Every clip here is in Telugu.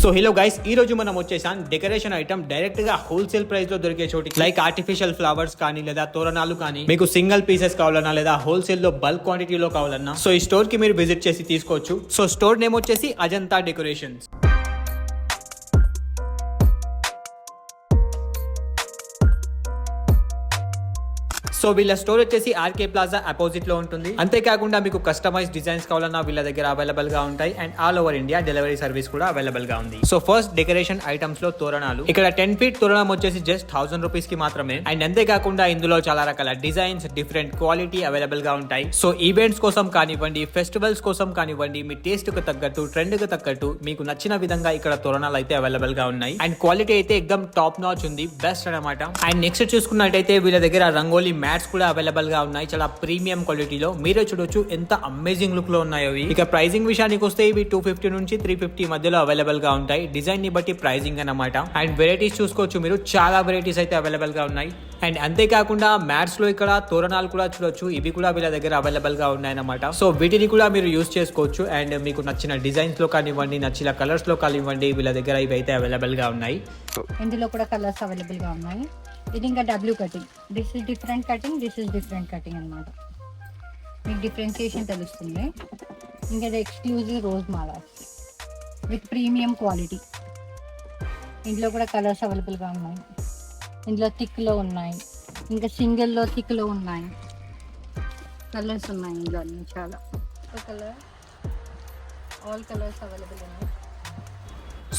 సో హలో గైస్, ఈ రోజు మనం వచ్చేసాం డెకరేషన్ ఐటమ్ డైరెక్ట్ గా హోల్సేల్ ప్రైస్ లో దొరికే చోటి, లైక్ ఆర్టిఫిషియల్ ఫ్లవర్స్ కానీ లేదా తోరణాలు కానీ మీకు సింగిల్ పీసెస్ కావాలన్నా లేదా హోల్సేల్ లో బల్క్ క్వాంటిటీలో కావాలన్నా సో ఈ స్టోర్ కి మీరు విజిట్ చేసి తీసుకోవచ్చు. సో స్టోర్ నేమ్ వచ్చేసి అజంతా డెకరేషన్స్. సో వీళ్ళ స్టోర్ వచ్చేసి ఆర్కే ప్లాజా అపోజిట్ లో ఉంటుంది. అంతేకాకుండా మీకు కస్టమైజ్ డిజైన్స్ కావాలన్నా వీళ్ళ దగ్గర అవైలబుల్ గా ఉంటాయి and all over India delivery service కూడా అవైలబుల్ గా ఉంది. సో ఫస్ట్ డెకరేషన్ ఐటమ్స్ లో తోరణాలు. ఇక్కడ 10 feet తోరణం వచ్చేసి జస్ట్ 1000 రూపీస్ కి మాత్రమే. అండ్ అంతేకాకుండా ఇందులో చాలా రకాల డిజైన్స్, డిఫరెంట్ క్వాలిటీ అవైలబుల్ గా ఉంటాయి. సో ఈవెంట్స్ కోసం కానివ్వండి, ఫెస్టివల్స్ కోసం కానివ్వండి, మీ టేస్ట్ కు తగ్గట్టు, ట్రెండ్ కు తగ్గట్టు మీకు నచ్చిన విధంగా ఇక్కడ తోరణాలు అయితే అవైలబుల్ గా ఉన్నాయి. అండ్ క్వాలిటీ అయితే ఎక్దమ్ టాప్ నాచ్ ఉంది, బెస్ట్ అనమాట. అండ్ నెక్స్ట్ చూసుకున్నట్టయితే వీళ్ళ దగ్గర రంగోలీ మ్యాట్స్ కూడా అవైలబుల్ గా ఉన్నాయి, చాలా ప్రీమియం క్వాలిటీలో. మీరే చూడొచ్చు ఎంత అమేజింగ్ లుక్ లో ఉన్నాయో. ఇక ప్రైజింగ్ విషయానికి వస్తే ఇవి 250 నుంచి 350 మధ్యలో అవైలబుల్ గా ఉంటాయి, డిజైన్ ని బట్టి ప్రైజింగ్ అన్నమాట. అండ్ వెరైటీస్ చూసుకోవచ్చు మీరు, చాలా వెరైటీస్ అయితే అవైలబుల్ గా ఉన్నాయి. అండ్ అంతేకాకుండా మ్యాట్స్ లో ఇక్కడ తోరణాలు కూడా చూడొచ్చు, ఇవి కూడా వీళ్ళ దగ్గర అవైలబుల్ గా ఉన్నాయి అన్నమాట. సో వీటిని కూడా మీరు యూస్ చేసుకోవచ్చు. అండ్ మీకు నచ్చిన డిజైన్స్ లో కానివ్వండి, నచ్చిన కలర్స్ లో కానివ్వండి, వీళ్ళ దగ్గర ఇవి అయితే అవైలబుల్ గా ఉన్నాయి. ఇందులో కూడా కలర్స్ అవైలబుల్ గా ఉన్నాయి. ఇది ఇంకా W cutting, this is different cutting, this is different cutting అన్నమాట. మీకు డిఫరెన్సియేషన్ తెలుస్తుంది. ఇంకా ఇది ఎక్స్క్లూజివ్ రోజ్ మాలాస్ విత్ ప్రీమియం క్వాలిటీ. ఇందులో కూడా కలర్స్ అవైలబుల్గా ఉన్నాయి. ఇందులో థిక్లో ఉన్నాయి, ఇంకా సింగిల్లో థిక్లో ఉన్నాయి, కలర్స్ ఉన్నాయి ఇందులో అన్ని చాలా. కలర్ ఆల్ కలర్స్ అవైలబుల్ ఉన్నాయి.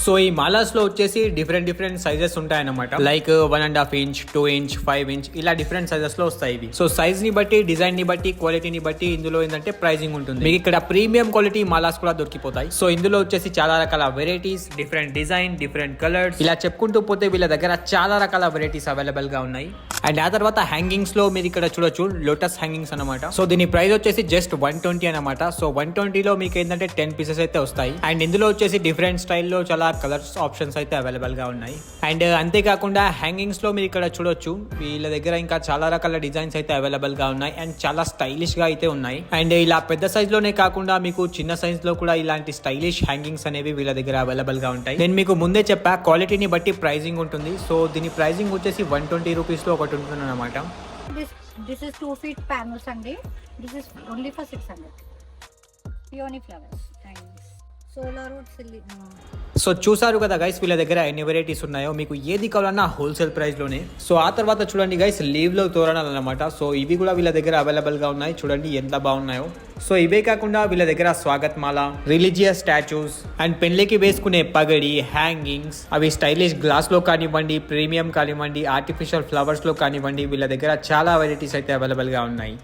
సో ఈ మాలాస్ లో వచ్చేసి డిఫరెంట్ సైజెస్ ఉంటాయన్నమాట. లైక్ 1.5 inch, 2 inch, 5 inch ఇలా డిఫరెంట్ సైజెస్ లో వస్తాయి ఇవి. సో సైజ్ ని బట్టి, డిజైన్ ని బట్టి, క్వాలిటీని బట్టి ఇందులో ఏంటంటే ప్రైజింగ్ ఉంటుంది. మీకు ఇక్కడ ప్రీమియం క్వాలిటీ మాలాస్ కూడా దొరికిపోతాయి. సో ఇందులో వచ్చేసి చాలా రకాల varieties, different design, different colours ఇలా చెప్పుకుంటూ పోతే వీళ్ళ దగ్గర చాలా రకాల వెరైటీస్ అవైలబుల్ గా ఉన్నాయి. అండ్ ఆ తర్వాత హ్యాంగింగ్స్ లో మీరు ఇక్కడ చూడొచ్చు లోటస్ హ్యాంగింగ్స్ అనమాట. సో దీని ప్రైస్ వచ్చేసి జస్ట్ 120 అనమాట. సో 120 లో మీకు ఏంటంటే 10 పీసెస్ అయితే వస్తాయి. అండ్ ఇందులో వచ్చేసి డిఫరెంట్ స్టైల్లో చాలా కలర్స్ ఆప్షన్స్ అయితే అవైలబుల్ గా ఉన్నాయి. అండ్ అంతేకాకుండా హ్యాంగింగ్స్ లో మీరు ఇక్కడ చూడొచ్చు వీళ్ళ దగ్గర ఇంకా చాలా రకాల డిజైన్స్ అయితే అవైలబుల్ గా ఉన్నాయి అండ్ చాలా స్టైలిష్ గా అయితే ఉన్నాయి. అండ్ ఇలా పెద్ద సైజ్ లోనే కాకుండా మీకు చిన్న సైజ్ లో కూడా ఇలాంటి స్టైలిష్ హ్యాంగింగ్స్ అనేవి వీళ్ళ దగ్గర అవైలబుల్ గా ఉంటాయి. నేను మీకు ముందే చెప్పా క్వాలిటీని బట్టి ప్రైజింగ్ ఉంటుంది. సో దీని ప్రైజింగ్ వచ్చేసి 120 రూపీస్ లో ఒకటి ఉంటుంది అనమాట. This is 2 feet panels అండి. This is only for 600. Peony flowers and solar wood so చూసారు కదా గైస్ వీళ్ళ దగ్గర ఎన్ని వెరైటీస్ ఉన్నాయో. మీకు ఏది కావాలన్నా హోల్సేల్ ప్రైస్ లోనే. సో ఆ తర్వాత చూడండి గైస్ లీవ్ లో తోరణాలు అనమాట. సో ఇవి కూడా వీళ్ళ దగ్గర అవైలబుల్ గా ఉన్నాయి, చూడండి ఎంత బాగున్నాయో. సో ఇవే కాకుండా వీళ్ళ దగ్గర స్వాగత్ మాల, రిలీజియస్ స్టాచ్యూస్ అండ్ పెళ్లికి వేసుకునే పగడి, హ్యాంగింగ్స్, అవి స్టైలిష్ గ్లాస్ లో కానివ్వండి, ప్రీమియం కానివ్వండి, ఆర్టిఫిషియల్ ఫ్లవర్స్ లో కానివ్వండి, వీళ్ళ దగ్గర చాలా వెరైటీస్ అయితే అవైలబుల్ గా ఉన్నాయి.